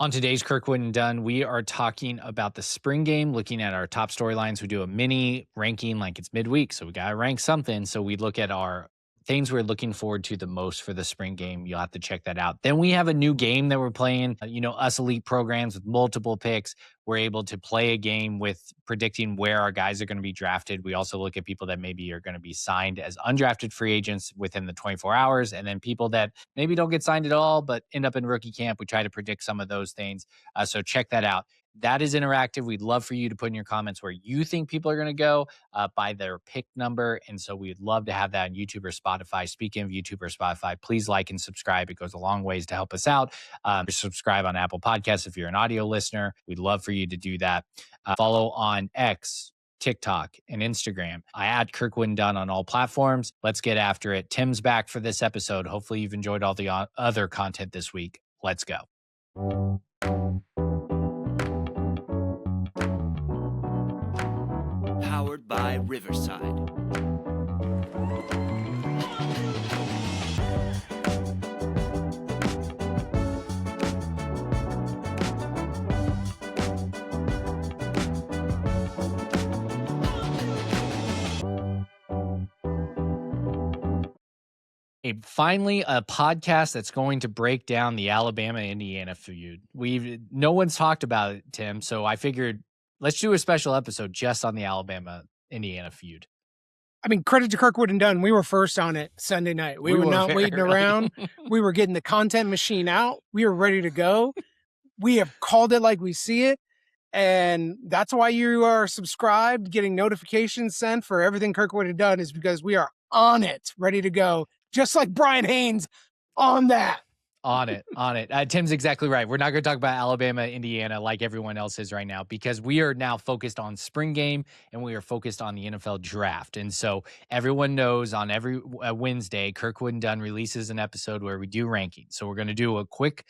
On today's Kirkwood and Dunn, we are talking about the spring game, looking at our top storylines. We do a mini ranking like it's midweek, so we got to rank something. So we look at our things we're looking forward to the most for the spring game. You'll have to check that out. Then we have a new game that we're playing. Us elite programs with multiple picks, we're able to play a game with predicting where our guys are going to be drafted. We also look at people that maybe are going to be signed as undrafted free agents within the 24 hours, and then people that maybe don't get signed at all, but end up in rookie camp. We try to predict some of those things. So check that out. That is interactive. We'd love for you to put in your comments where you think people are going to go by their pick number. And so we'd love to have that on YouTube or Spotify. Speaking of YouTube or Spotify, please like and subscribe. It goes a long ways to help us out. Subscribe on Apple Podcasts if you're an audio listener. We'd love for you to do that. Follow on X, TikTok, and Instagram. I add Kirkwood and Dunn on all platforms. Let's get after it. Tim's back for this episode. Hopefully you've enjoyed all the other content this week. Let's go. Powered by Riverside. Finally, a podcast that's going to break down the Alabama-Indiana feud. No one's talked about it, Tim, so I figured let's do a special episode just on the Alabama-Indiana feud. I mean, credit to Kirkwood and Dunn. We were first on it Sunday night. We were not waiting around. We were getting the content machine out. We were ready to go. We have called it like we see it. And that's why you are subscribed, getting notifications sent for everything Kirkwood and Dunn, is because we are on it, ready to go. Just like Bryant Haines on that. On it. Tim's exactly right. We're not going to talk about Alabama, Indiana like everyone else is right now, because we are now focused on spring game and we are focused on the NFL draft. And so everyone knows on every Wednesday, Kirkwood and Dunn releases an episode where we do rankings. So we're going to do a quick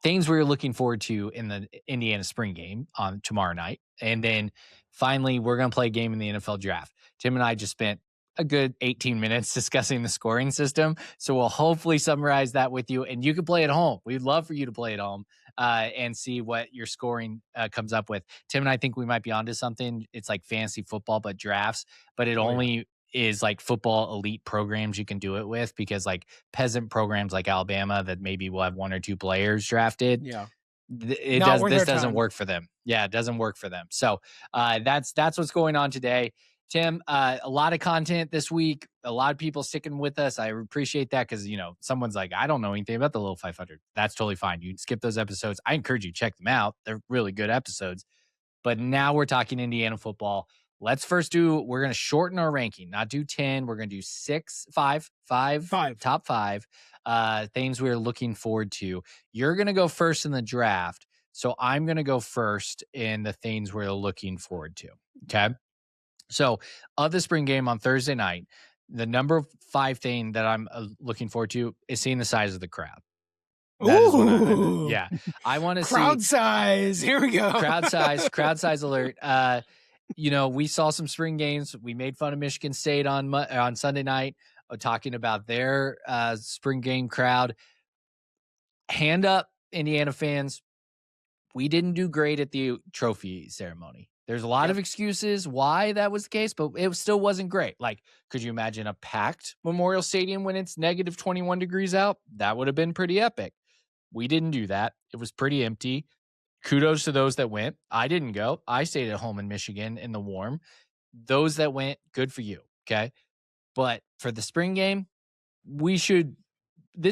things we're looking forward to in the Indiana spring game on tomorrow night. And then finally, we're going to play a game in the NFL draft. Tim and I just spent a good 18 minutes discussing the scoring system. So we'll hopefully summarize that with you, and you can play at home. We'd love for you to play at home and see what your scoring comes up with. Tim and I think we might be onto something. It's like fantasy football, but drafts, but it only is like football elite programs you can do it with, because like peasant programs like Alabama that maybe will have one or two players drafted. Yeah. This doesn't work for them. Yeah, it doesn't work for them. So that's what's going on today. Tim, a lot of content this week, a lot of people sticking with us. I appreciate that because, someone's like, I don't know anything about the Little 500. That's totally fine. You can skip those episodes. I encourage you to check them out. They're really good episodes. But now we're talking Indiana football. Let's first we're going to shorten our ranking, not do 10. We're going to do five, top five things we're looking forward to. You're going to go first in the draft. So I'm going to go first in the things we're looking forward to. Okay. So of the spring game on Thursday night, the number 5 thing that I'm looking forward to is seeing the size of the crowd. That is what I want to see. Crowd size. Here we go. Crowd size alert. We saw some spring games. We made fun of Michigan State on Sunday night, talking about their spring game crowd. Hand up, Indiana fans. We didn't do great at the trophy ceremony. There's a lot of excuses why that was the case, but it still wasn't great. Like, could you imagine a packed Memorial Stadium when it's negative 21 degrees out? That would have been pretty epic. We didn't do that. It was pretty empty. Kudos to those that went. I didn't go. I stayed at home in Michigan in the warm. Those that went, good for you. Okay. But for the spring game, this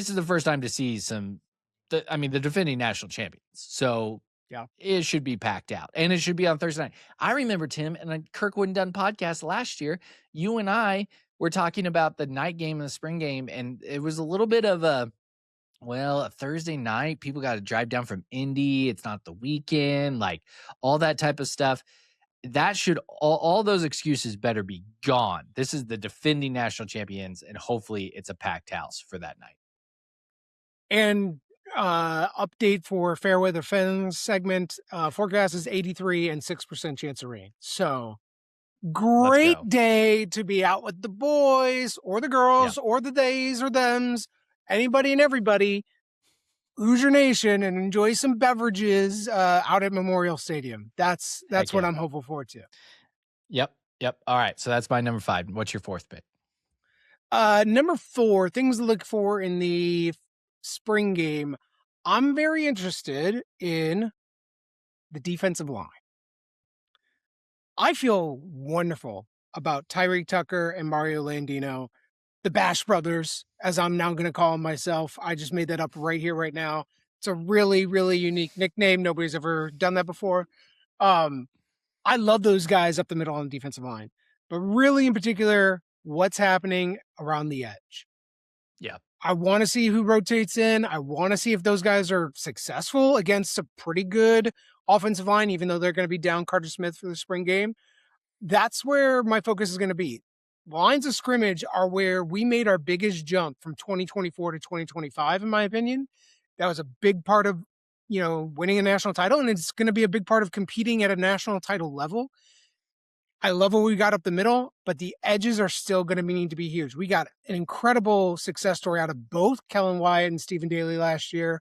is the first time to see the defending national champions. So yeah, it should be packed out, and it should be on Thursday night. I remember, Tim, in a Kirkwood and Dunn podcast last year, you and I were talking about the night game and the spring game, and it was a little bit of a Thursday night. People got to drive down from Indy. It's not the weekend, like all that type of stuff. That should all those excuses better be gone. This is the defending national champions, and hopefully it's a packed house for that night. And update for Fairweather Fens segment, forecast is 83 and 6% chance of rain. So great day to be out with the boys or the girls or the theys or thems, anybody and everybody. Hoosier Nation and enjoy some beverages out at Memorial Stadium. That's what I'm hopeful for too. Yep. All right, so that's my number 5. What's your 4th pick? Number 4, things to look for in the spring game. I'm very interested in the defensive line. I feel wonderful about Tyreek Tucker and Mario Landino, the Bash Brothers, as I'm now going to call them myself. I just made that up right here, right now. It's a really, really unique nickname. Nobody's ever done that before. I love those guys up the middle on the defensive line, but really in particular, what's happening around the edge. Yeah. I want to see who rotates in. I want to see if those guys are successful against a pretty good offensive line, even though they're going to be down Carter Smith for the spring game. That's where my focus is going to be. Lines of scrimmage are where we made our biggest jump from 2024 to 2025, in my opinion. That was a big part of, winning a national title, and it's going to be a big part of competing at a national title level. I love what we got up the middle, but the edges are still going to need to be huge. We got an incredible success story out of both Kellen Wyatt and Stephen Daly last year.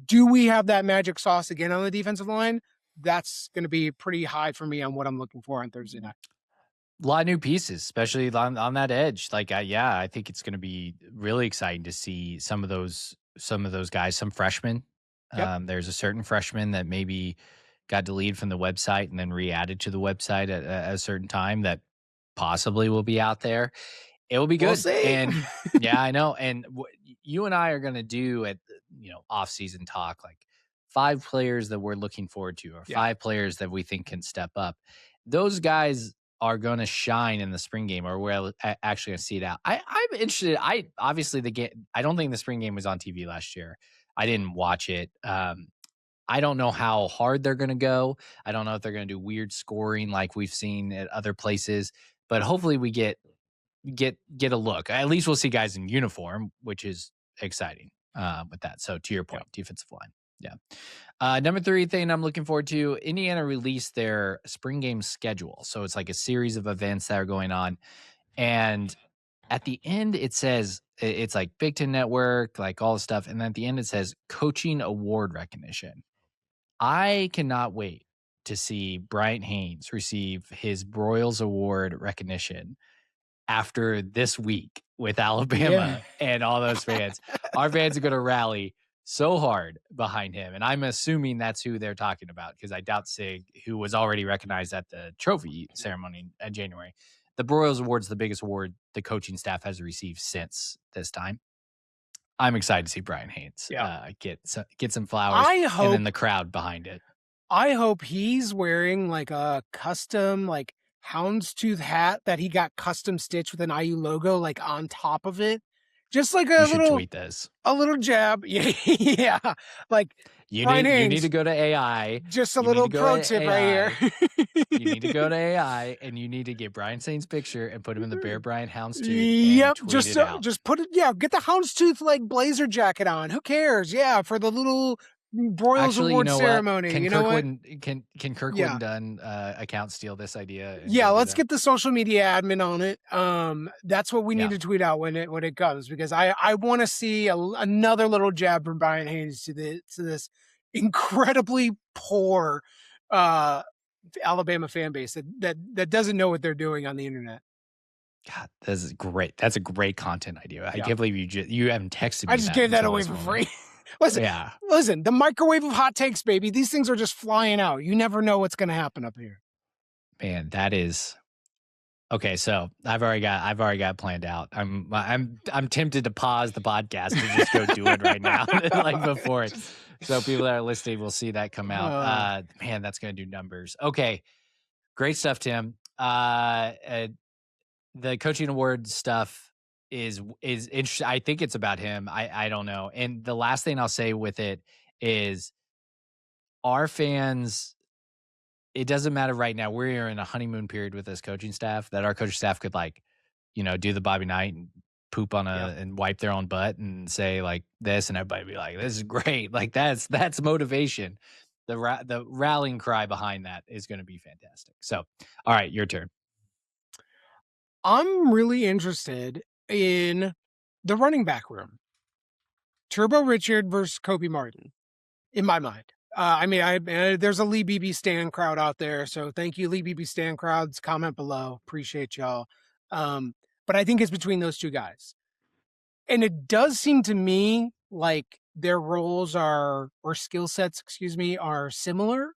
Do we have that magic sauce again on the defensive line? That's going to be pretty high for me on what I'm looking for on Thursday night. A lot of new pieces, especially on that edge. I think it's going to be really exciting to see some of those guys, some freshmen. Yep. There's a certain freshman that maybe got deleted from the website and then re-added to the website at a certain time that possibly will be out there. It will be good. We'll see. And yeah, I know. And you and I are going to do at off-season talk, like 5 players that we're looking forward to, or 5 players that we think can step up. Those guys are going to shine in the spring game, or we're actually going to see it out. I'm interested. Obviously the game. I don't think the spring game was on TV last year. I didn't watch it. I don't know how hard they're going to go. I don't know if they're going to do weird scoring like we've seen at other places. But hopefully we get a look. At least we'll see guys in uniform, which is exciting with that. So to your point, defensive line. Yeah. Number 3 thing I'm looking forward to, Indiana released their spring game schedule. So it's like a series of events that are going on. And at the end, it says, it's like Big Ten Network, like all the stuff. And then at the end, it says coaching award recognition. I cannot wait to see Bryant Haines receive his Broyles Award recognition after this week with Alabama and all those fans. Our fans are going to rally so hard behind him. And I'm assuming that's who they're talking about, because I doubt Sig, who was already recognized at the trophy ceremony in January. The Broyles Award's the biggest award the coaching staff has received since this time. I'm excited to see Bryant Haines get some flowers and then the crowd behind it. I hope he's wearing like a custom like houndstooth hat that he got custom stitched with an IU logo like on top of it. Just like a little jab. Yeah. Like you need to go to AI. Just a little pro tip right here. You need to go to AI and you need to get Brian Sain's picture and put him in the Bear Bryant houndstooth. Yep. Just put it. Yeah. Get the houndstooth like blazer jacket on. Who cares? Yeah. For the little Broyles Award ceremony. Can Kirkwood and Dunn account steal this idea? Yeah, let's get the social media admin on it. That's what we need to tweet out when it comes, because I want to see another little jab from Bryant Haines to this incredibly poor Alabama fan base that doesn't know what they're doing on the internet. God, this is great. That's a great content idea. I can't believe you haven't texted me. I just gave that away for free. Listen, the microwave of hot takes, baby. These things are just flying out. You never know what's going to happen up here. Man, that is okay. So I've already got it planned out. I'm tempted to pause the podcast and just go do it right now, like before it. So people that are listening will see that come out. Man, that's going to do numbers. Okay, great stuff, Tim. The coaching award stuff is interesting. I think it's about him. I don't know. And the last thing I'll say with it is our fans, it doesn't matter right now. We're in a honeymoon period with this coaching staff that our coaching staff could do the Bobby Knight and poop on and wipe their own butt and say like this, and everybody be like, this is great. Like that's motivation. The rallying cry behind that is going to be fantastic. So, all right, your turn. I'm really interested in the running back room. Turbo Richard versus Kobe Martin, in my mind. There's a Lee Beebe stan crowd out there, so thank you, Lee Beebe stan crowds. Comment below, appreciate y'all. But I think it's between those two guys, and it does seem to me like their roles or skill sets, are similar.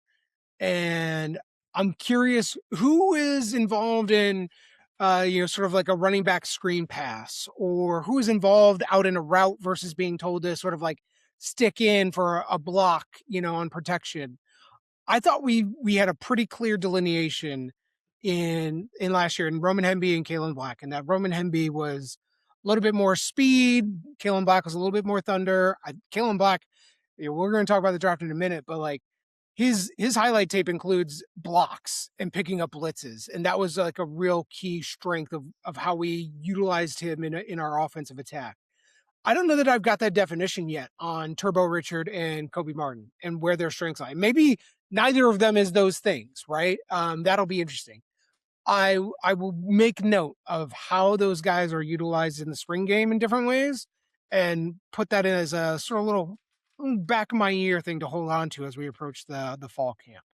And I'm curious who is involved in, sort of like a running back screen pass, or who is involved out in a route versus being told to sort of like stick in for a block, on protection. I thought we had a pretty clear delineation in last year in Roman Hemby and Kalen Black, and that Roman Hemby was a little bit more speed. Kalen Black was a little bit more thunder. Kalen Black, we're going to talk about the draft in a minute, but like his highlight tape includes blocks and picking up blitzes, and that was like a real key strength of how we utilized him in our offensive attack. I don't know that I've got that definition yet on Turbo Richard and Kobe Martin and where their strengths lie. Maybe neither of them is those things, right? That'll be interesting. I will make note of how those guys are utilized in the spring game in different ways and put that in as a sort of little back of my ear thing to hold on to as we approach the fall camp.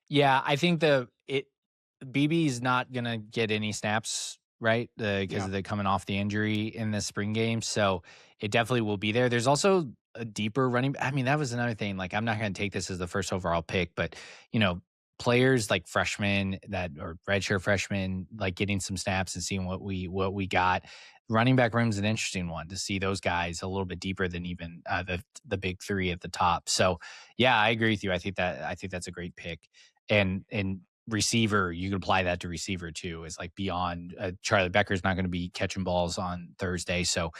Yeah, I think BB is not going to get any snaps, right? Because they're coming off the injury in the spring game. So it definitely will be there. There's also a deeper running. I mean, that was another thing. Like, I'm not going to take this as the first overall pick, but, players like freshmen or redshirt freshmen, like getting some snaps and seeing what we got. Running back room is an interesting one to see those guys a little bit deeper than even the big three at the top. So yeah, I agree with you. I think that's a great pick. And receiver, you can apply that to receiver too. Is like beyond Charlie Becker's not going to be catching balls on Thursday. So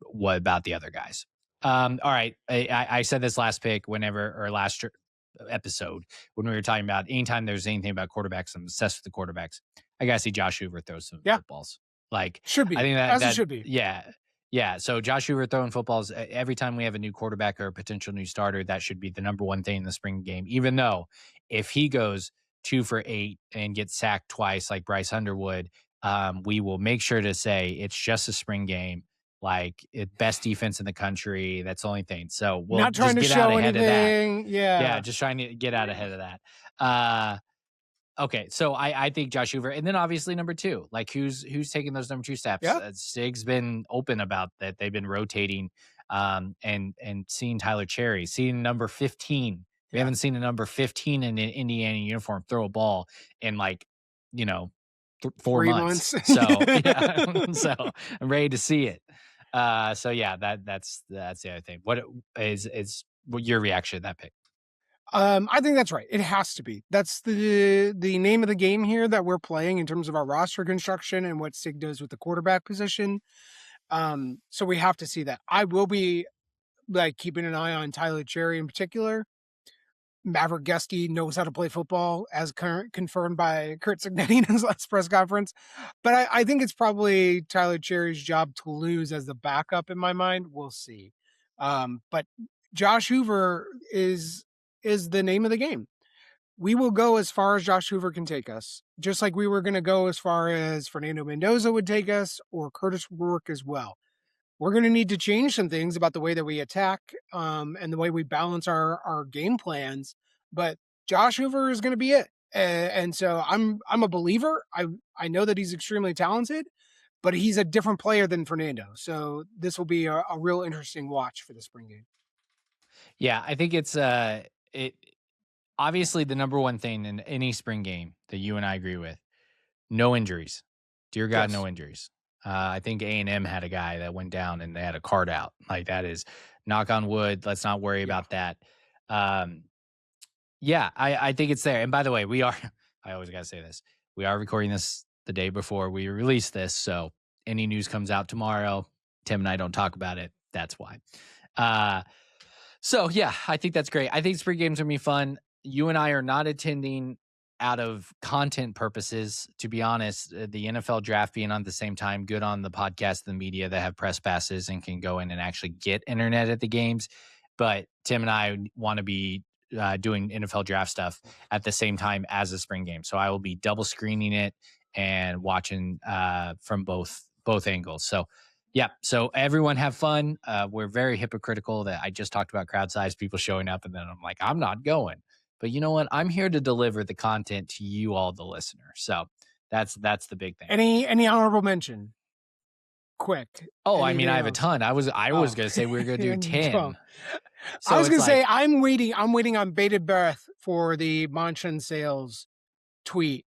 what about the other guys? All right. I said this last pick last episode when we were talking about anytime there's anything about quarterbacks, I'm obsessed with the quarterbacks. I gotta see Josh Hoover throw some footballs. Like, should be. I think that should be. Yeah. So Josh Hoover throwing footballs every time we have a new quarterback or a potential new starter, that should be the number one thing in the spring game. Even though if he goes 2 for 8 and gets sacked twice like Bryce Underwood, we will make sure to say it's just a spring game. Like, best defense in the country. That's the only thing. So we'll not trying just to get show out ahead anything. of that. Yeah, just trying to get out ahead of that. Okay, so I think Josh Hoover, and then obviously number 2. Like, who's taking those number 2 steps? Yeah. Sig's been open about that. They've been rotating, and seeing Tyler Cherry, seeing number 15. We haven't seen a number 15 in an Indiana uniform throw a ball in 4 months. So so I'm ready to see it. So yeah, that's the other thing. What is your reaction to that pick? I think that's right. It has to be. That's the name of the game here that we're playing in terms of our roster construction and what Sig does with the quarterback position. So we have to see that. I will be keeping an eye on Tyler Cherry in particular. Maverick Geske knows how to play football, as confirmed by Kurt Cignetti in his last press conference. But I think it's probably Tyler Cherry's job to lose as the backup in my mind. We'll see. But Josh Hoover is the name of the game. We will go as far as Josh Hoover can take us, just like we were going to go as far as Fernando Mendoza would take us, or Curtis Rourke as well. We're going to need to change some things about the way that we attack and the way we balance our game plans. But Josh Hoover is going to be it. And so I'm a believer. I know that he's extremely talented, but he's a different player than Fernando. So this will be a real interesting watch for the spring game. Yeah, I think it's obviously the number one thing in any spring game that you and I agree with. No injuries. Dear God, no injuries. I think A&M had a guy that went down and they had a card out. Like, that is, knock on wood. Let's not worry about that. I think it's there. And by the way, I always got to say this. We are recording this the day before we release this. So any news comes out tomorrow, Tim and I don't talk about it. That's why. So yeah, I think that's great. I think spring games are going to be fun. You and I are not attending out of content purposes, to be honest. The NFL draft being on at the same time, good on the podcast, the media that have press passes and can go in and actually get internet at the games. But Tim and I want to be doing NFL draft stuff at the same time as the spring game. So I will be double screening it and watching from both angles. So Yeah. So everyone have fun. We're very hypocritical that I just talked about crowd size, people showing up, and then I'm like, I'm not going. But you know what? I'm here to deliver the content to you all, the listener. So that's the big thing. Any honorable mention? Quick. Oh, I mean, I have a else? ton. I was going to say we were going to do 10. So I was going to say I'm waiting on bated breath for the Manchin Sales tweet,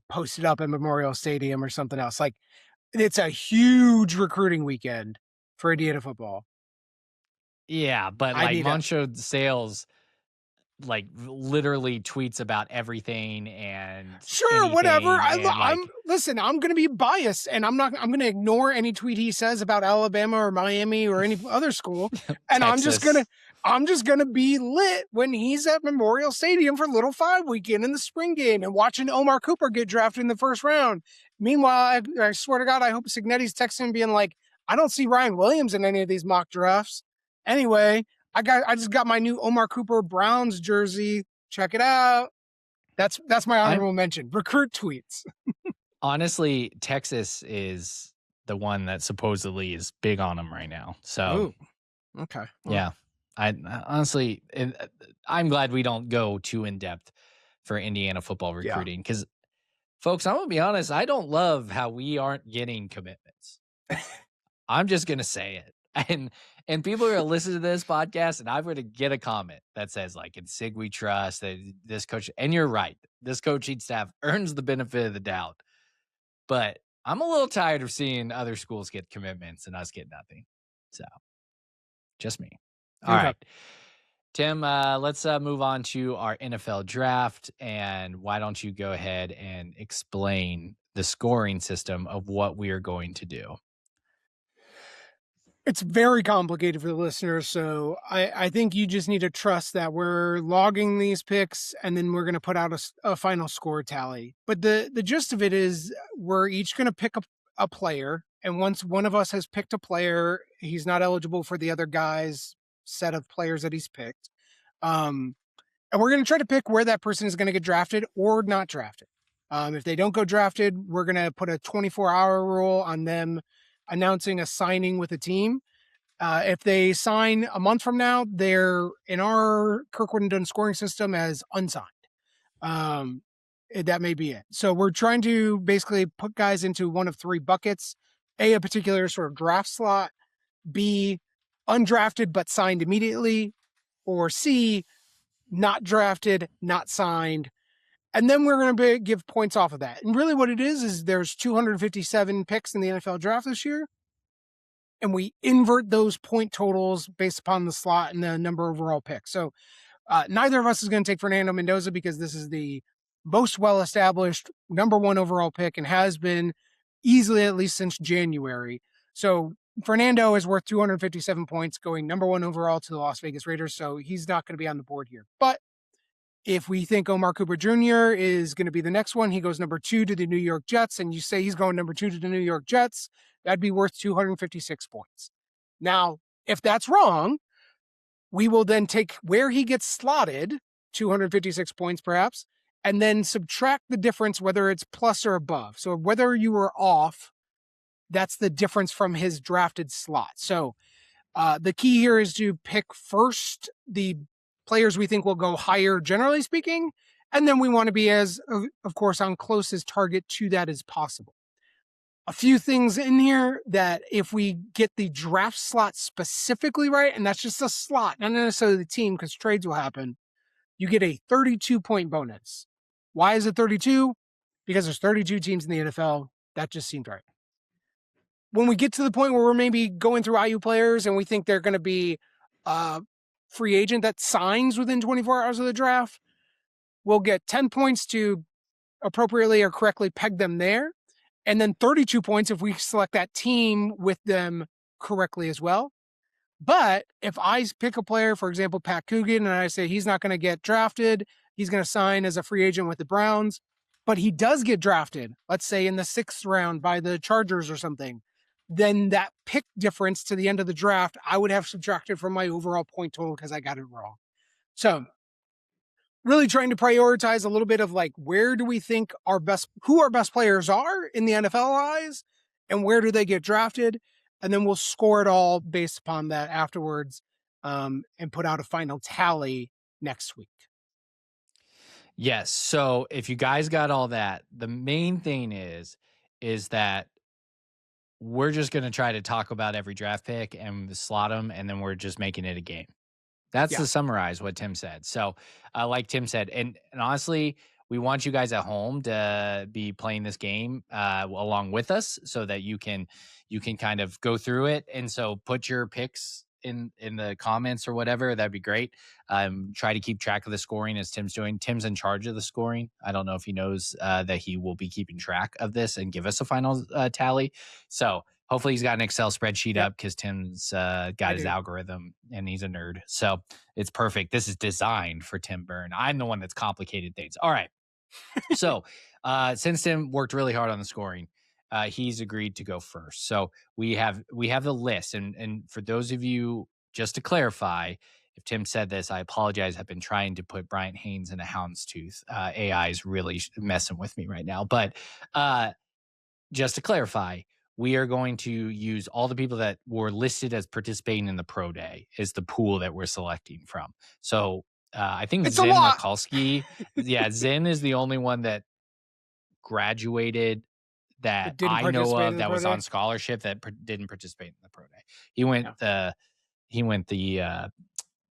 posted up at Memorial Stadium or something else. Like, it's a huge recruiting weekend for Indiana football. Yeah, but like Moncho Sales like literally tweets about everything and sure, whatever. Listen, I'm going to be biased and I'm going to ignore any tweet he says about Alabama or Miami or any other school. And I'm just going to be lit when he's at Memorial Stadium for Little Five weekend in the spring game and watching Omar Cooper get drafted in the first round. Meanwhile, I swear to God, I hope Signetti's texting him being like, I don't see Ryan Williams in any of these mock drafts. Anyway, I just got my new Omar Cooper Browns jersey. Check it out. That's my honorable mention. Recruit tweets. Honestly, Texas is the one that supposedly is big on him right now. So, okay. Yeah. I honestly, I'm glad we don't go too in depth for Indiana football recruiting because, folks, I'm going to be honest, I don't love how we aren't getting commitments. I'm just going to say it. And people are going to listen to this podcast and I'm going to get a comment that says like, in Sig we trust that this coach, and you're right, this coaching staff earns the benefit of the doubt. But I'm a little tired of seeing other schools get commitments and us get nothing. So just me. All right. Tim, let's move on to our NFL draft. And why don't you go ahead and explain the scoring system of what we are going to do? It's very complicated for the listeners, so I think you just need to trust that we're logging these picks and then we're going to put out a final score tally. But the gist of it is we're each going to pick a player, and once one of us has picked a player, he's not eligible for the other guy's set of players that he's picked. And we're going to try to pick where that person is going to get drafted or not drafted. If they don't go drafted, we're going to put a 24-hour rule on them announcing a signing with a team. If they sign a month from now, they're in our Kirkwood and Dunn scoring system as unsigned. That may be it. So we're trying to basically put guys into one of three buckets: A particular sort of draft slot, B, undrafted but signed immediately, or C, not drafted, not signed. And then we're going to give points off of that. And really what it is there's 257 picks in the NFL draft this year. And we invert those point totals based upon the slot and the number of overall picks. So neither of us is going to take Fernando Mendoza because this is the most well-established number one overall pick and has been easily at least since January. So Fernando is worth 257 points going number one overall to the Las Vegas Raiders. So he's not going to be on the board here. But if we think Omar Cooper Jr. is going to be the next one, he goes number 2 to the New York Jets, and you say he's going number 2 to the New York Jets, that'd be worth 256 points. Now, if that's wrong, we will then take where he gets slotted, 256 points perhaps, and then subtract the difference, whether it's plus or above. So whether you were off, that's the difference from his drafted slot. So the key here is to pick first the players we think will go higher, generally speaking, and then we want to be as, of course, on closest target to that as possible. A few things in here that if we get the draft slot specifically right, and that's just a slot, not necessarily the team, because trades will happen, you get a 32-point bonus. Why is it 32? Because there's 32 teams in the NFL. That just seemed right. When we get to the point where we're maybe going through IU players and we think they're going to be free agent that signs within 24 hours of the draft, we'll get 10 points to appropriately or correctly peg them there. And then 32 points if we select that team with them correctly as well. But if I pick a player, for example, Pat Coogan, and I say he's not going to get drafted, he's going to sign as a free agent with the Browns, but he does get drafted, let's say in the 6th round by the Chargers or something, then that pick difference to the end of the draft, I would have subtracted from my overall point total because I got it wrong. So really trying to prioritize a little bit of like, where do we think who our best players are in the NFL eyes, and where do they get drafted? and then we'll score it all based upon that afterwards, and put out a final tally next week. Yes. So if you guys got all that, the main thing is that we're just going to try to talk about every draft pick and slot them, and then we're just making it a game. That's to summarize what Tim said. So, like Tim said, and honestly, we want you guys at home to be playing this game along with us, so that you can kind of go through it. And so, put your picks in the comments or whatever. That'd be great. Try to keep track of the scoring as Tim's doing. Tim's in charge of the scoring. I don't know if he knows that he will be keeping track of this and give us a final tally. So hopefully he's got an Excel spreadsheet up, because Tim's got his algorithm, and he's a nerd. So it's perfect. This is designed for Tim Byrne. I'm the one that's complicated things. All right. So since Tim worked really hard on the scoring, he's agreed to go first. So we have the list. And for those of you, just to clarify, if Tim said this, I apologize. I've been trying to put Bryant Haines in a Houndstooth. AI is really messing with me right now. But just to clarify, we are going to use all the people that were listed as participating in the pro day is the pool that we're selecting from. So I think it's Zen Mikulski. Zen is the only one that graduated that I know of that was on scholarship that didn't participate in the pro day. He went the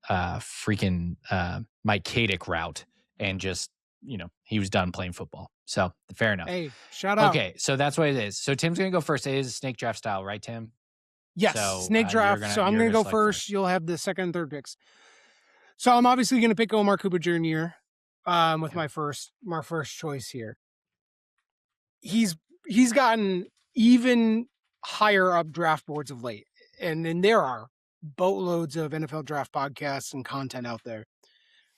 freaking Mike Kadick route, and just, he was done playing football. So fair enough. Hey, shout out. Okay, so that's what it is. So Tim's going to go first. It is a snake draft style, right, Tim? Yes, so, snake draft. So I'm going to go first. You'll have the second and third picks. So I'm obviously going to pick Omar Cooper Jr. With my first choice here. He's gotten even higher up draft boards of late, and there are boatloads of NFL draft podcasts and content out there.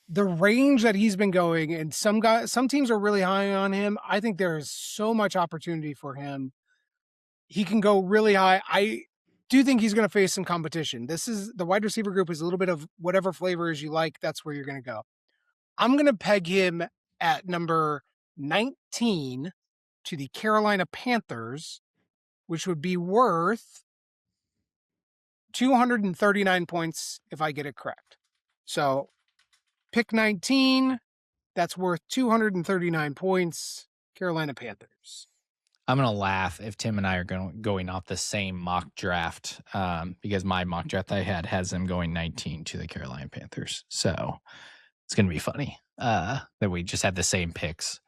The range that he's been going, and some teams are really high on him. I think there is so much opportunity for him. He can go really high. I do think he's going to face some competition. The wide receiver group is a little bit of whatever flavors you like. That's where you're going to go. I'm going to peg him at number 19 to the Carolina Panthers, which would be worth 239 points if I get it correct. So pick 19, that's worth 239 points, Carolina Panthers. I'm going to laugh if Tim and I are going off the same mock draft, because my mock draft I had has them going 19 to the Carolina Panthers. So it's going to be funny that we just had the same picks.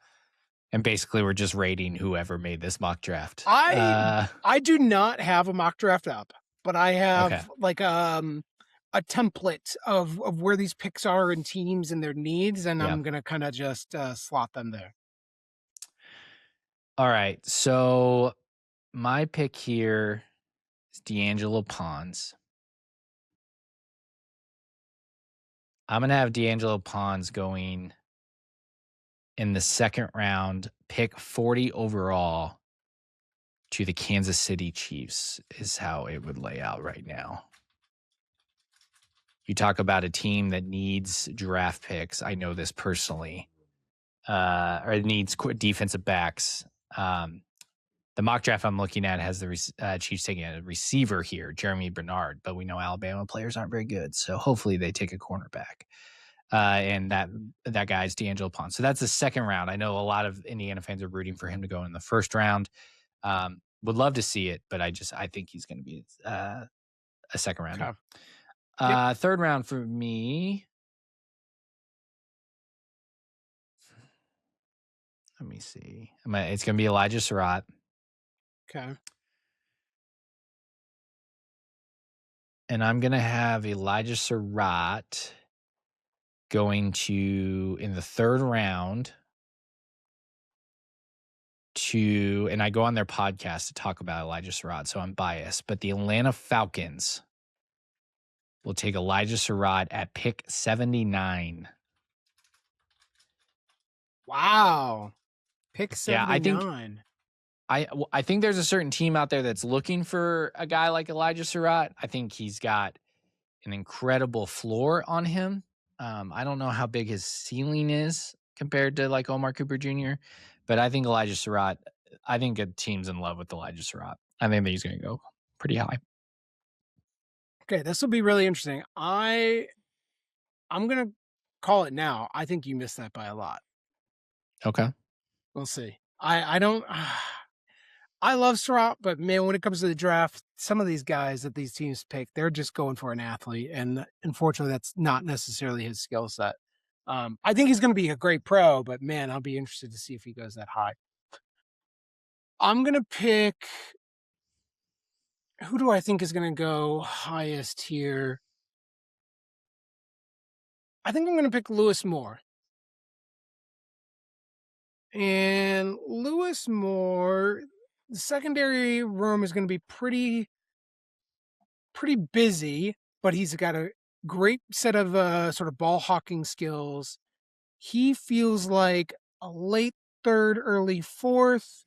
And basically we're just rating whoever made this mock draft. I do not have a mock draft up, but I have a template of where these picks are in teams and their needs, and I'm going to kind of just slot them there. All right. So my pick here is D'Angelo Pons. I'm going to have D'Angelo Pons going in the second round, pick 40 overall to the Kansas City Chiefs is how it would lay out right now. You talk about a team that needs draft picks. I know this personally, or it needs defensive backs. The mock draft I'm looking at has the Chiefs taking a receiver here, Jeremy Bernard, but we know Alabama players aren't very good, so hopefully they take a cornerback. And that guy's D'Angelo Pons. So that's the second round. I know a lot of Indiana fans are rooting for him to go in the first round. Would love to see it, but I think he's going to be a second round. Okay. Third round for me. Let me see. It's going to be Elijah Surratt. Okay. And I'm going to have Elijah Surratt going to, in the third round, and I go on their podcast to talk about Elijah Surratt, so I'm biased, but the Atlanta Falcons will take Elijah Surratt at pick 79. Wow. Pick 79. I think there's a certain team out there that's looking for a guy like Elijah Surratt. I think he's got an incredible floor on him. I don't know how big his ceiling is compared to like Omar Cooper Jr., but I think Elijah Surratt, I think a team's in love with Elijah Surratt. I think that he's going to go pretty high. Okay, this will be really interesting. I'm gonna call it now. I think you missed that by a lot. Okay. We'll see. I don't. I love Surratt, but man, when it comes to the draft, some of these guys that these teams pick, they're just going for an athlete, and unfortunately, that's not necessarily his skill set. I think he's going to be a great pro, but man, I'll be interested to see if he goes that high. I'm going to pick. Who do I think is going to go highest here? I think I'm going to pick Lewis Moore. And Lewis Moore, the secondary room is going to be pretty busy, but he's got a great set of sort of ball hawking skills. He feels like a late third, early fourth.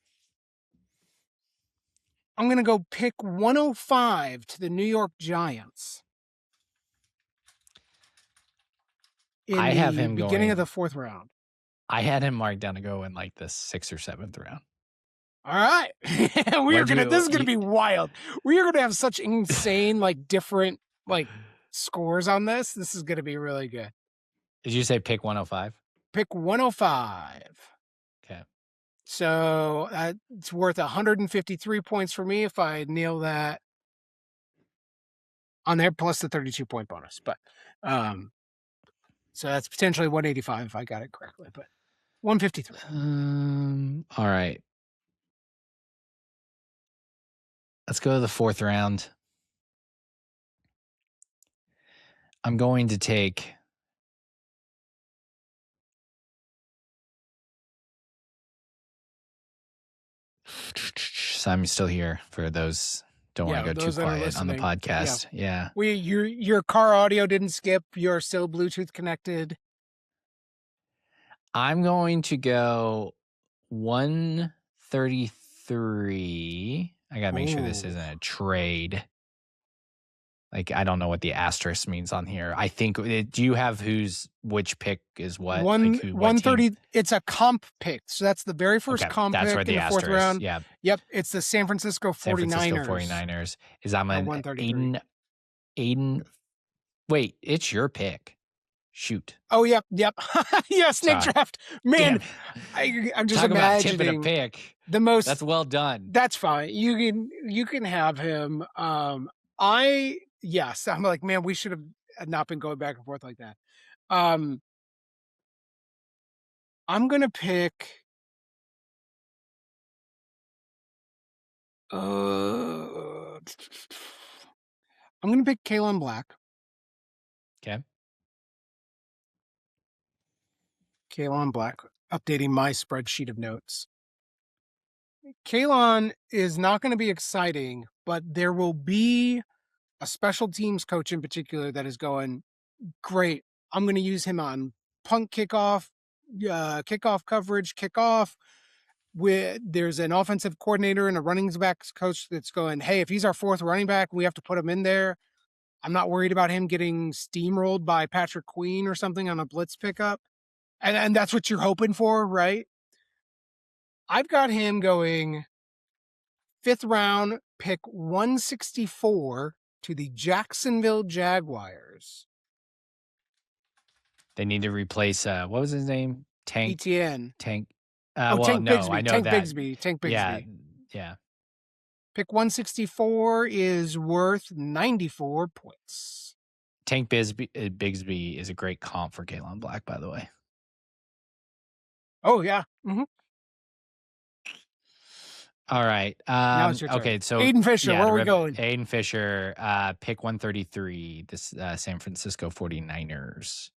I'm going to go pick 105 to the New York Giants. I have him beginning going, of the fourth round. I had him marked down to go in like the 6th or 7th round. All right. This is gonna be wild. We are gonna have such insane, like different like scores on this. This is gonna be really good. Did you say pick 105? Pick 105. Okay. So it's worth 153 points for me if I nail that on there, plus the 32-point bonus. But so that's potentially 185 if I got it correctly, but 153. All right. Let's go to the 4th round. I'm going to take I'm still here for those don't want to go too quiet on the podcast. Yeah. Your car audio didn't skip. You're still Bluetooth connected. I'm going to go 133. I gotta make sure this isn't a trade. Like, I don't know what the asterisk means on here. I think, do you have which pick is what? 130, it's a comp pick. So that's the very first comp pick in the 4th round. Yeah. Yep. It's the San Francisco 49ers. Is I'm an Aiden. Wait, it's your pick. Shoot. Oh, yep. Yeah, snake draft. Man, I'm just Talk imagining about tipping a pick. The most. That's well done. That's fine. You can have him. Yes, I'm like, man, we should have not been going back and forth like that. I'm gonna pick. I'm gonna pick Kalen Black. Okay. Kalen Black, updating my spreadsheet of notes. Kalen is not going to be exciting, but there will be a special teams coach in particular that is going, great, I'm going to use him on punt kickoff, kickoff coverage, kickoff. There's an offensive coordinator and a running backs coach that's going, hey, if he's our 4th running back, we have to put him in there. I'm not worried about him getting steamrolled by Patrick Queen or something on a blitz pickup. And that's what you're hoping for, right? I've got him going 5th round, pick 164 to the Jacksonville Jaguars. They need to replace, what was his name? Tank. ETN. Tank. Tank Bigsby. I know Tank that. Bigsby. Tank Bigsby. Yeah. Pick 164 is worth 94 points. Tank Bigsby is a great comp for Kalen Black, by the way. Oh, yeah. Mm-hmm. All right. Now it's your turn. Okay, so Aiden Fisher, where are we going? Aiden Fisher, pick 133, this San Francisco 49ers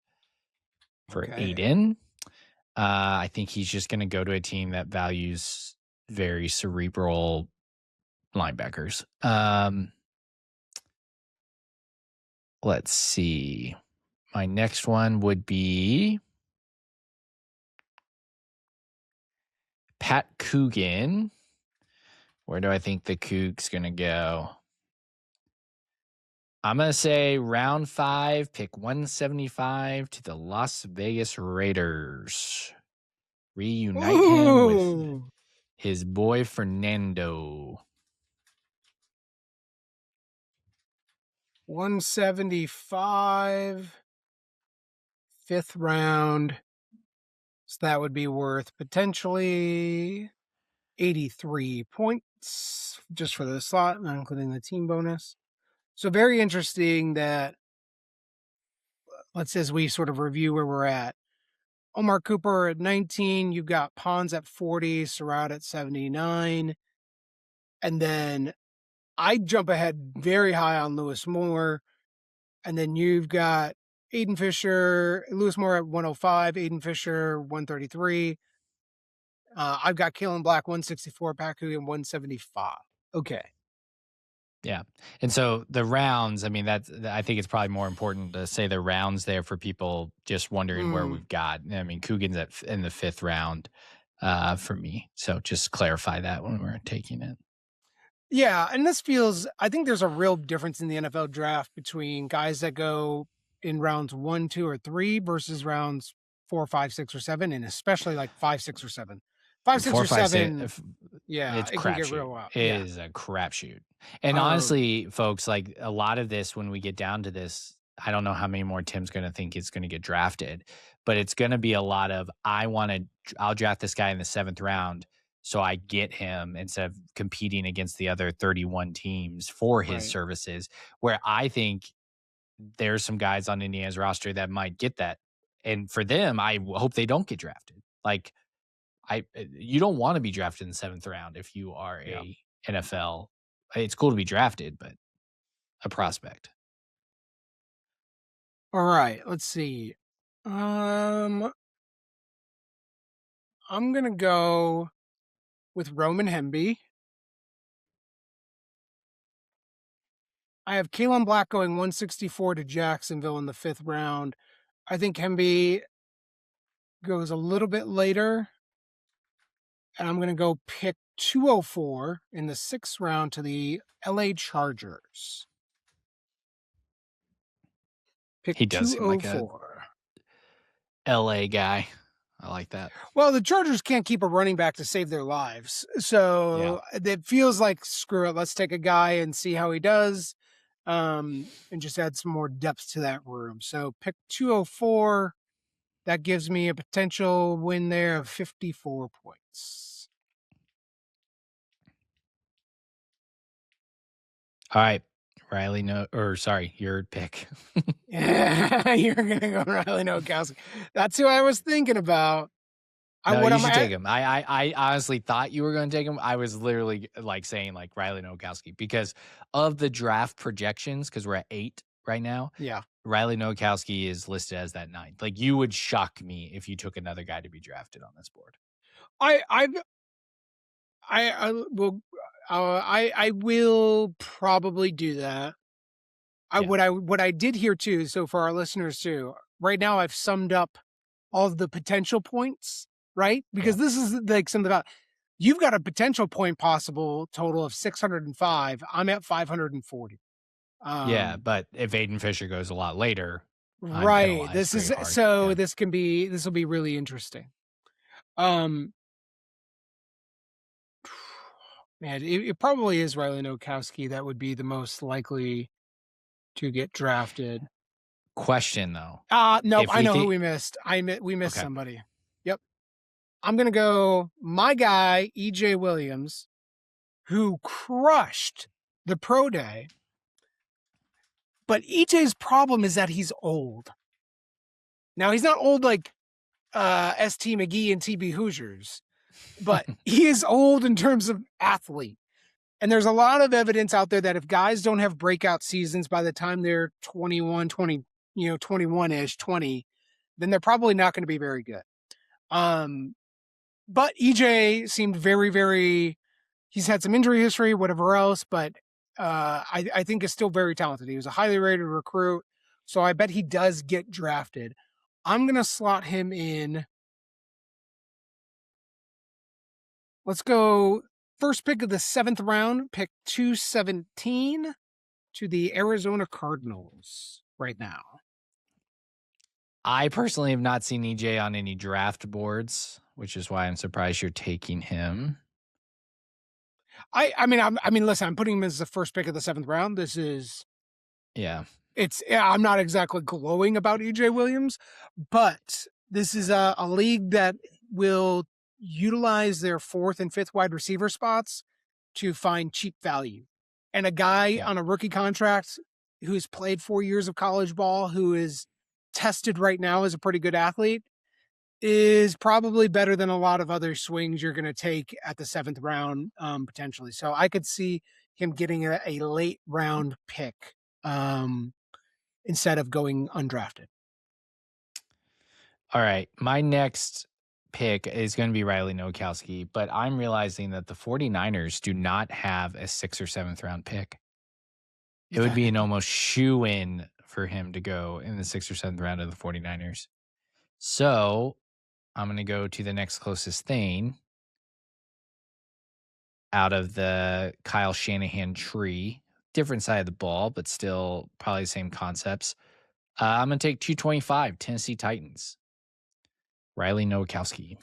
for Aiden. I think he's just going to go to a team that values very cerebral linebackers. Let's see. My next one would be Pat Coogan. Where do I think the Coug's going to go? I'm going to say round 5, pick 175 to the Las Vegas Raiders. Reunite him with his boy Fernando. 175, 5th round. So that would be worth potentially 83 points just for the slot, not including the team bonus. So very interesting that, let's say, as we sort of review where we're at. Omar Cooper at 19, you've got Pons at 40, Surratt at 79. And then I jump ahead very high on Lewis Moore. And then you've got Aiden Fisher, Lewis Moore at 105, Aiden Fisher 133. I've got Kalen Black 164, Paku and 175. Okay. Yeah. And so the rounds, I mean, I think it's probably more important to say the rounds there for people just wondering where we've got. I mean, Coogan's in the 5th round for me. So just clarify that when we're taking it. Yeah. And I think there's a real difference in the NFL draft between guys that go in rounds 1, 2, or 3 versus rounds 4, 5, 6, or 7, and especially like 5, 6, or 7. 5, 6, 4, or 5, 7. 6, Yeah, it's it can get real wild. It is a crapshoot. And honestly, folks, like a lot of this, when we get down to this, I don't know how many more Tim's going to think is going to get drafted, but it's going to be a lot of, I'll draft this guy in the 7th round, so I get him instead of competing against the other 31 teams for his services, where I think there's some guys on Indiana's roster that might get that. And for them, I hope they don't get drafted. Like, you don't want to be drafted in the 7th round if you are a NFL. It's cool to be drafted, but a prospect. All right, let's see. I'm gonna go with Roman Hemby. I have Kalen Black going 164 to Jacksonville in the 5th round. I think Hemby goes a little bit later. And I'm going to go pick 204 in the 6th round to the LA Chargers. Pick he does 204. Seem like a LA guy. I like that. Well, the Chargers can't keep a running back to save their lives. So it feels like, screw it, let's take a guy and see how he does, and just add some more depth to that room. So pick 204. That gives me a potential win there of 54 points. All right. Your pick. You're going to go Riley Nowakowski. That's who I was thinking about. You should take him. I honestly thought you were going to take him. I was literally saying Riley Nowakowski because of the draft projections, because we're at 8 right now. Yeah. Riley Nowakowski is listed as that 9th. Like, you would shock me if you took another guy to be drafted on this board. I will probably do that. What I did here too, so for our listeners too, right now I've summed up all of the potential points, right? Because this is like something about, you've got a potential point possible total of 605. I'm at 540. But if Aiden Fisher goes a lot later, right. This will be really interesting. Man, it probably is Riley Nowakowski that would be the most likely to get drafted. Question though. Nope, I know who we missed. We missed somebody. Yep. I'm gonna go my guy, EJ Williams, who crushed the pro day. But EJ's problem is that he's old. Now he's not old like ST McGee and TB Hoosiers, but he is old in terms of athlete. And there's a lot of evidence out there that if guys don't have breakout seasons by the time they're 21-ish, 20, then they're probably not going to be very good. But EJ seemed very, very, he's had some injury history, whatever else, but I think is still very talented. He was a highly rated recruit, so I bet he does get drafted. I'm going to slot him in. Let's go first pick of the 7th round, pick 217 to the Arizona Cardinals right now. I personally have not seen EJ on any draft boards, which is why I'm surprised you're taking him. I mean, listen, I'm putting him as the first pick of the 7th round. This is Yeah. I'm not exactly glowing about EJ Williams, but this is a league that will utilize their 4th and 5th wide receiver spots to find cheap value. And a guy on a rookie contract who's played 4 years of college ball, who is tested right now as a pretty good athlete, is probably better than a lot of other swings you're going to take at the 7th round, potentially. So I could see him getting a late round pick instead of going undrafted. All right. My next pick is going to be Riley Nowakowski, but I'm realizing that the 49ers do not have a 6th or 7th round pick. It would be an almost shoe-in for him to go in the 6th or 7th round of the 49ers. So I'm going to go to the next closest thing out of the Kyle Shanahan tree. Different side of the ball, but still probably the same concepts. I'm going to take 225, Tennessee Titans. Riley Nowakowski.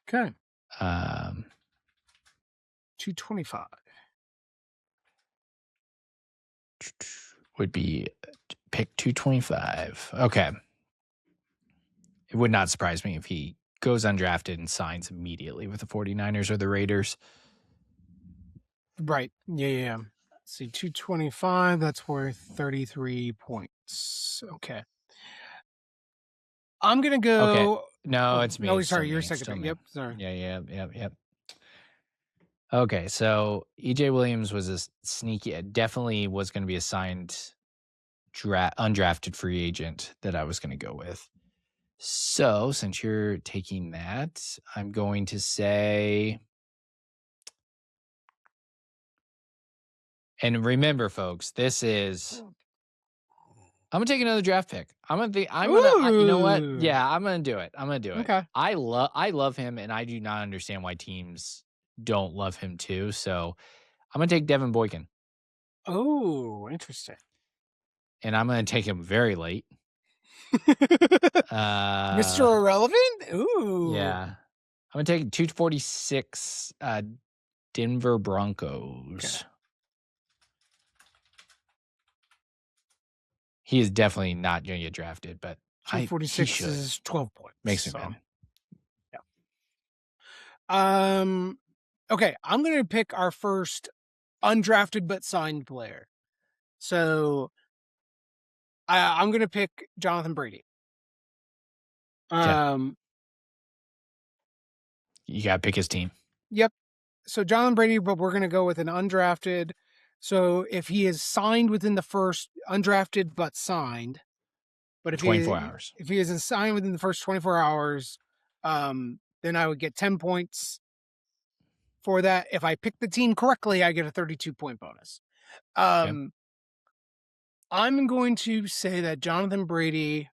Okay. 225. Would be pick 225. Okay. It would not surprise me if he goes undrafted and signs immediately with the 49ers or the Raiders. Right. Yeah. Let's see, 225, that's worth 33 points. Okay. I'm going to go. Okay. No, it's me. Oh, sorry. You're second. Yep. Sorry. Yeah. Okay. So EJ Williams was a sneaky, definitely was going to be a signed undrafted free agent that I was going to go with. So since you're taking that, I'm going to say, and remember, folks, this is, I'm gonna take another draft pick. You know what? Yeah, I'm gonna do it. Okay. I love him, and I do not understand why teams don't love him too. So I'm gonna take Devin Boykin. Oh, interesting. And I'm gonna take him very late. Mr. Irrelevant? Ooh. Yeah. I'm gonna take 246 Denver Broncos. Okay. He is definitely not going to get drafted, but 246 is 12 points. Makes me mad. Yeah. Okay, I'm going to pick our first undrafted but signed player. So I'm going to pick Jonathan Brady. You got to pick his team. Yep. So Jonathan Brady, but we're going to go with an undrafted. So if he is signed within the first undrafted but signed, but if 24 hours, if he isn't signed within the first 24 hours, then I would get 10 points for that. If I pick the team correctly, I get a 32-point bonus. I'm going to say that Jonathan Brady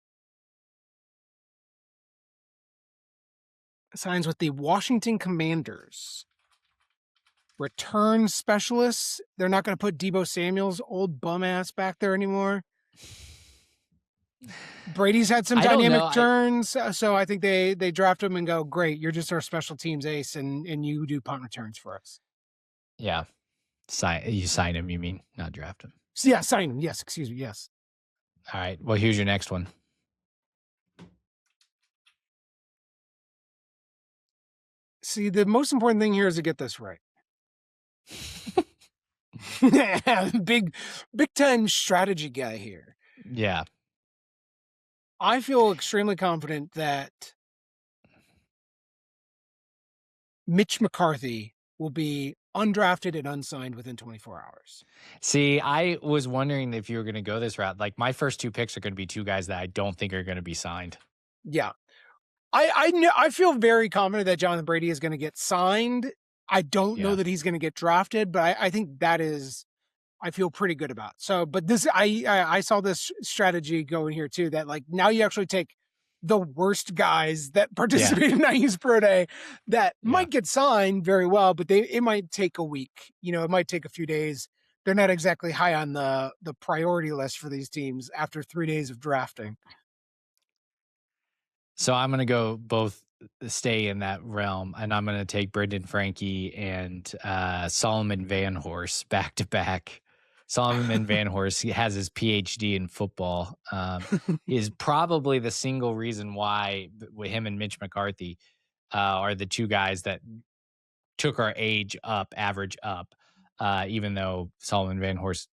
signs with the Washington Commanders. Return specialists. They're not going to put Deebo Samuel's old bum ass back there anymore. Brady's had some dynamic turns, so I think they draft him and go, great, you're just our special teams ace, and you do punt returns for us. Yeah. You sign him, you mean, not draft him. So yeah, sign him. Yes, excuse me, yes. All right, well, here's your next one. See, the most important thing here is to get this right. Big time strategy guy here. Yeah. I feel extremely confident that Mitch McCarthy will be undrafted and unsigned within 24 hours. See, I was wondering if you were going to go this route. Like, my first two picks are going to be two guys that I don't think are going to be signed. Yeah. I feel very confident that Jonathan Brady is going to get signed. I don't know that he's going to get drafted, but I think that is, I feel pretty good about. So, but this, I saw this strategy going here too, that like now you actually take the worst guys that participate in IU's Pro Day that might get signed very well, but it might take a week. You know, it might take a few days. They're not exactly high on the priority list for these teams after 3 days of drafting. So I'm going to go both stay in that realm, and I'm going to take Brendan Frankie and Solomon Van Horst back to back Solomon Van Horst, he has his PhD in football. Is probably the single reason why with him and Mitch McCarthy are the two guys that took our average up. Even though Solomon Van Horst,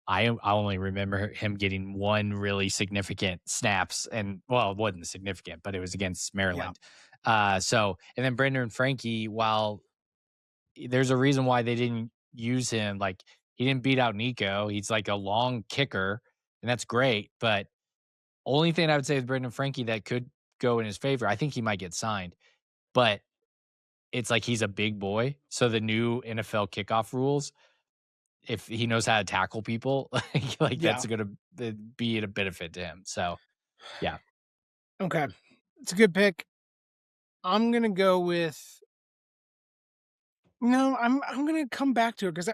I only remember him getting one really significant snaps, and well, it wasn't significant, but it was against Maryland. And then Brendan Frankie, while there's a reason why they didn't use him, like he didn't beat out Nico. He's like a long kicker, and that's great. But only thing I would say with Brendan Frankie that could go in his favor, I think he might get signed, but it's like he's a big boy. So the new NFL kickoff rules, if he knows how to tackle people, that's going to be a benefit to him. So, yeah. Okay. It's a good pick. I'm going to go with, no, I'm going to come back to it because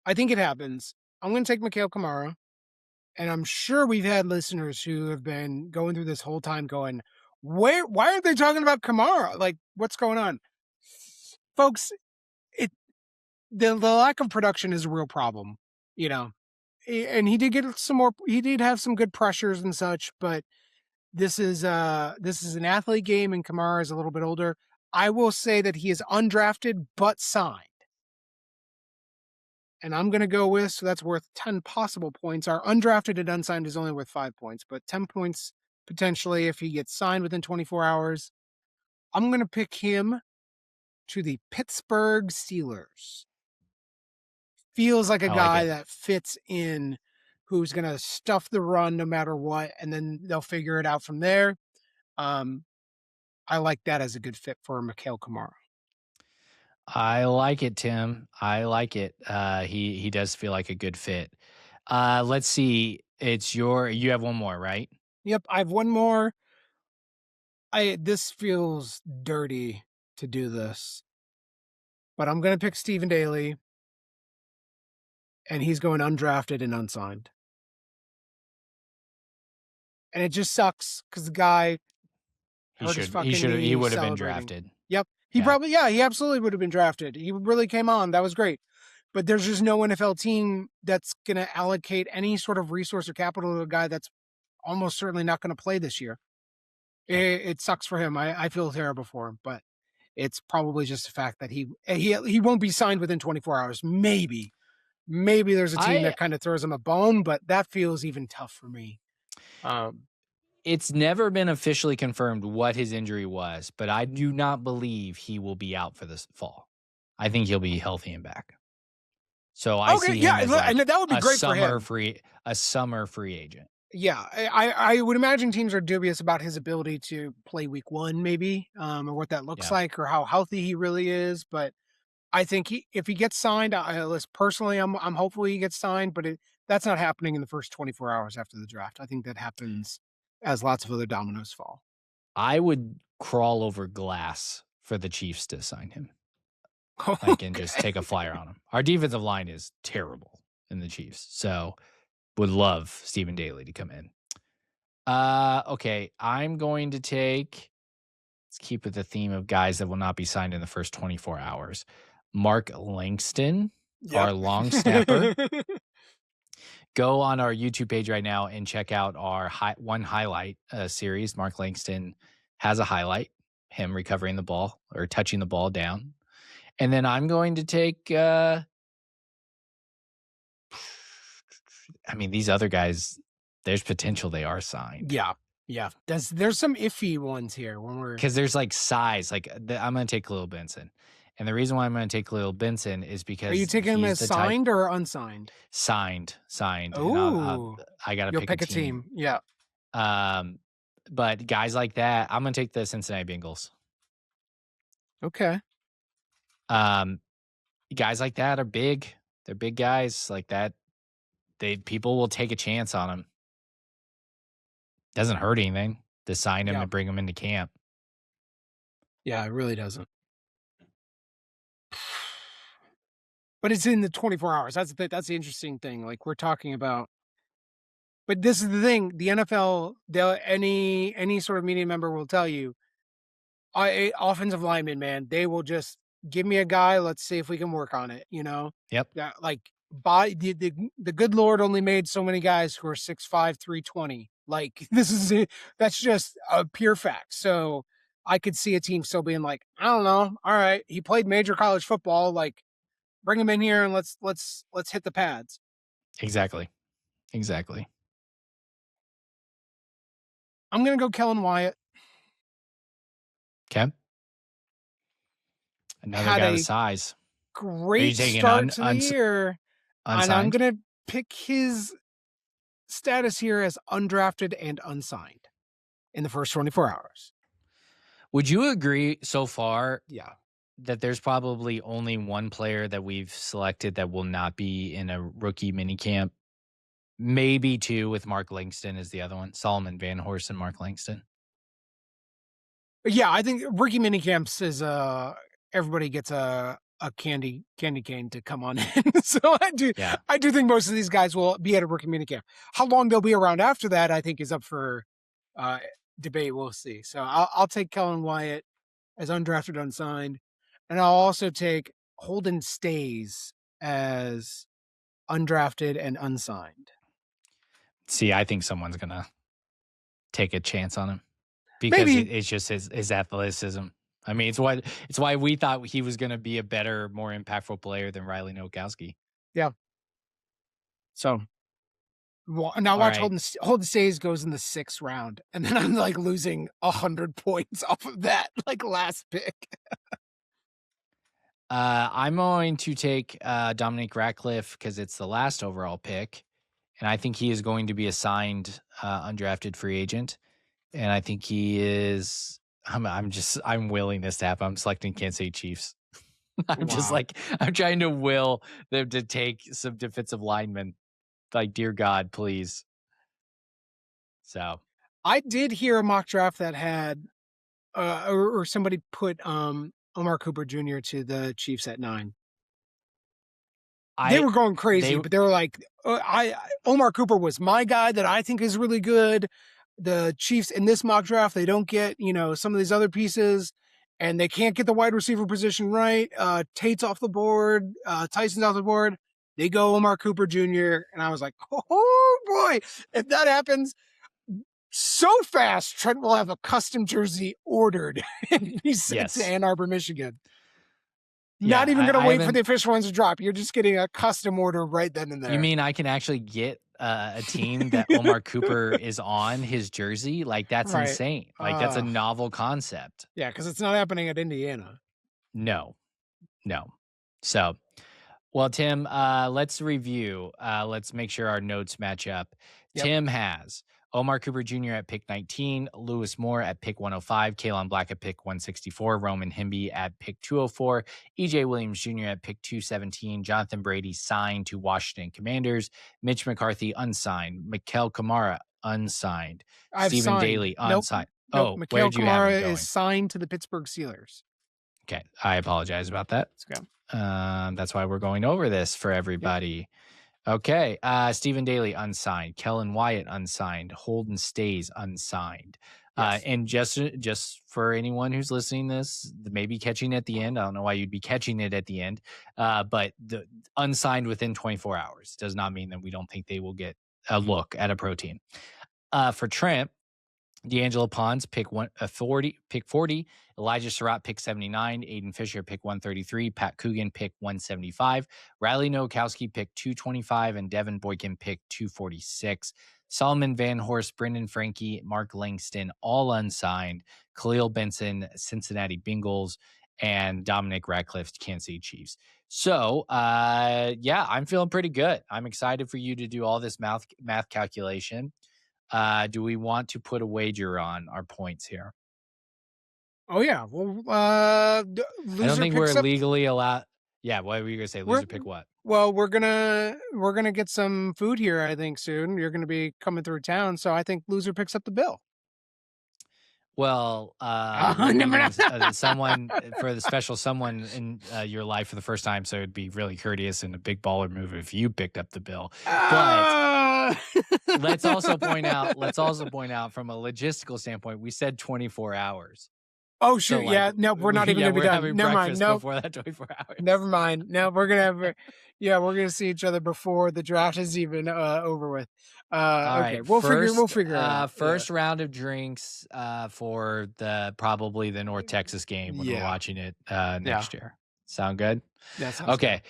I think it happens. I'm going to take Mikhail Kamara, and I'm sure we've had listeners who have been going through this whole time going, why aren't they talking about Kamara? Like, what's going on? Folks, the lack of production is a real problem, you know. And he did get he did have some good pressures and such, but this is an athlete game, and Kamara is a little bit older. I will say that he is undrafted but signed. And I'm going to go with, so that's worth 10 possible points. Our undrafted and unsigned is only worth 5 points, but 10 points potentially if he gets signed within 24 hours. I'm going to pick him to the Pittsburgh Steelers. Feels like a guy that fits in, who's going to stuff the run no matter what, and then they'll figure it out from there. I like that as a good fit for Mikhail Kamara. I like it, Tim. I like it. He does feel like a good fit. Let's see. You have one more, right? Yep, I have one more. This feels dirty to do this, but I'm going to pick Stephen Daly, and he's going undrafted and unsigned. And it just sucks because the guy he would have been drafted. Yep. He absolutely would have been drafted. He really came on. That was great. But there's just no NFL team that's going to allocate any sort of resource or capital to a guy that's almost certainly not going to play this year. It sucks for him. I feel terrible for him, but it's probably just the fact that he won't be signed within 24 hours. Maybe there's a team that kind of throws him a bone, but that feels even tough for me. It's never been officially confirmed what his injury was, but I do not believe he will be out for this fall. I think he'll be healthy and back. So I see him as and that would be great for him. A summer free agent. Yeah, I would imagine teams are dubious about his ability to play week 1, maybe, or what that looks like, or how healthy he really is. But I think if he gets signed, personally, I'm hopeful he gets signed, but that's not happening in the first 24 hours after the draft. I think that happens as lots of other dominoes fall. I would crawl over glass for the Chiefs to sign him. I can just take a flyer on him. Our defensive line is terrible in the Chiefs, so would love Stephen Daly to come in. Okay, I'm going to let's keep with the theme of guys that will not be signed in the first 24 hours. Mark Langston, our long snapper. Go on our YouTube page right now and check out our one highlight series. Mark Langston has a highlight, him recovering the ball or touching the ball down. And then I'm going to take, these other guys, there's potential they are signed. Yeah. There's some iffy ones here because there's like size. Like I'm going to take Khalil Benson. And the reason why I'm going to take Khalil Benson is because are you taking him as signed or unsigned? Signed. Oh, I got to pick a team. Yeah. But guys like that, I'm going to take the Cincinnati Bengals. Okay. Guys like that are big. They're big guys like that. People will take a chance on them. Doesn't hurt anything to sign him and bring him into camp. Yeah, it really doesn't. But it's in the 24 hours. That's the interesting thing. Like we're talking about. But this is the thing. The NFL, any sort of media member will tell you, offensive lineman, man, they will just give me a guy. Let's see if we can work on it. You know. Yep. Like by the good Lord only made so many guys who are 6'5", 320. Like that's just a pure fact. So I could see a team still being like, I don't know. All right, he played major college football. Like, bring him in here and let's hit the pads. Exactly. I'm gonna go Kellen Wyatt. Okay. Another guy with size. Great start to the year. Unsigned? And I'm gonna pick his status here as undrafted and unsigned in the first 24 hours. Would you agree so far? Yeah. That there's probably only one player that we've selected that will not be in a rookie minicamp. Maybe two, with Mark Langston is the other one. Solomon Van Horst and Mark Langston. Yeah, I think rookie minicamps is everybody gets a candy cane to come on in. So I do think most of these guys will be at a rookie minicamp. How long they'll be around after that, I think, is up for debate. We'll see. So I'll take Kellen Wyatt as undrafted, unsigned. And I'll also take Holden Stays as undrafted and unsigned. See, I think someone's going to take a chance on him because it's just his athleticism. I mean, it's why we thought he was going to be a better, more impactful player than Riley Nowakowski. Yeah. So now watch right. Holden Stays goes in the 6th round, and then I'm like losing 100 points off of that, like last pick. I'm going to take Dominic Ratcliffe because it's the last overall pick, and I think he is going to be a signed undrafted free agent, and I think he is. I'm willing this to happen. I'm selecting Kansas City Chiefs. I'm trying to will them to take some defensive linemen. Like, dear God, please. So I did hear a mock draft that had, or somebody put Omar Cooper Jr. to the Chiefs at 9. They were going crazy, but they were like, Omar Cooper was my guy that I think is really good. The Chiefs in this mock draft, they don't get, some of these other pieces, and they can't get the wide receiver position right. Tate's off the board. Tyson's off the board. They go Omar Cooper Jr., and I was like, oh boy, if that happens so fast, Trent will have a custom jersey ordered and be sent to Ann Arbor, Michigan. Yeah, not even going to wait for the official ones to drop. You're just getting a custom order right then and there. You mean I can actually get a team that Omar Cooper is on his jersey? Like, that's insane. Like, that's a novel concept. Yeah, because it's not happening at Indiana. No. So, well, Tim, let's review. Let's make sure our notes match up. Yep. Tim has Omar Cooper Jr. at pick 19, Lewis Moore at pick 105, Kalen Black at pick 164, Roman Himby at pick 204, EJ Williams Jr. at pick 217, Jonathan Brady signed to Washington Commanders, Mitch McCarthy unsigned, Mikael Kamara unsigned, Stephen Daly unsigned. Nope. Mikael Kamara is signed to the Pittsburgh Steelers. Okay, I apologize about that. Okay. That's why we're going over this for everybody. Yep. Okay, Stephen Daly unsigned, Kellen Wyatt unsigned, Holden Stays unsigned. Yes. And just for anyone who's listening to this, maybe catching at the end, I don't know why you'd be catching it at the end, but the unsigned within 24 hours does not mean that we don't think they will get a look at a pro team. For Trent, D'Angelo Pons, pick 40, Elijah Surratt, pick 79, Aiden Fisher, pick 133, Pat Coogan, pick 175, Riley Nowakowski, pick 225, and Devin Boykin, pick 246. Solomon Van Horst, Brendan Frankie, Mark Langston, all unsigned, Khalil Benson, Cincinnati Bengals, and Dominic Ratcliffe, Kansas City Chiefs. So, I'm feeling pretty good. I'm excited for you to do all this math calculation. Do we want to put a wager on our points here? Oh yeah. Well, I don't think we're legally allowed. Yeah. What were you gonna say? Loser pick what? Well, we're gonna get some food here. I think soon you're gonna be coming through town, so I think loser picks up the bill. Well, someone for the special someone in your life for the first time, so it'd be really courteous and a big baller move if you picked up the bill. But let's also point out from a logistical standpoint, we said 24 hours. Oh shoot! So, like, yeah, no, we're not even gonna be we're done. having Never mind. breakfast No, before that 24 hours. never mind. No, we're gonna have. Yeah, we're gonna see each other before the draft is even over with. All Okay, right, we'll figure it out. First round of drinks for probably the North Texas game when we're Yeah. watching it next year. Sound good? That sounds Okay. good.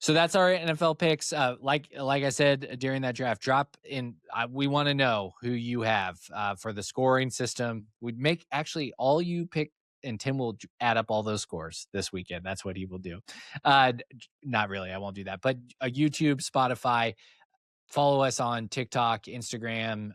So that's our NFL picks. Like I said during that draft, drop in. We want to know who you have for the scoring system. We'd make actually all you pick, and Tim will add up all those scores this weekend. That's what he will do. Not really. I won't do that. But YouTube, Spotify. Follow us on TikTok, Instagram,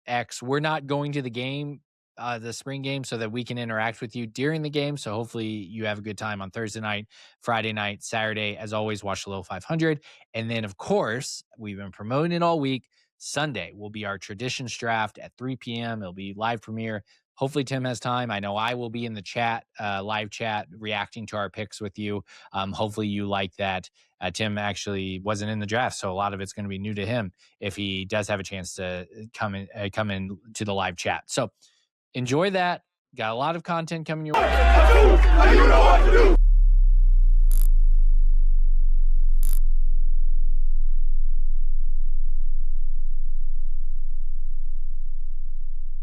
X. We're not going to the game, the spring game, so that we can interact with you during the game. So hopefully you have a good time on Thursday night, Friday night, Saturday. As always, watch the Little 500. And then, of course, we've been promoting it all week. Sunday will be our Traditions Draft at 3 p.m. It'll be live premiere. Hopefully Tim has time. I know I will be in the chat, live chat, reacting to our picks with you. Hopefully you like that. Tim actually wasn't in the draft, so a lot of it's going to be new to him if he does have a chance to come in to the live chat. So enjoy that. Got a lot of content coming your way.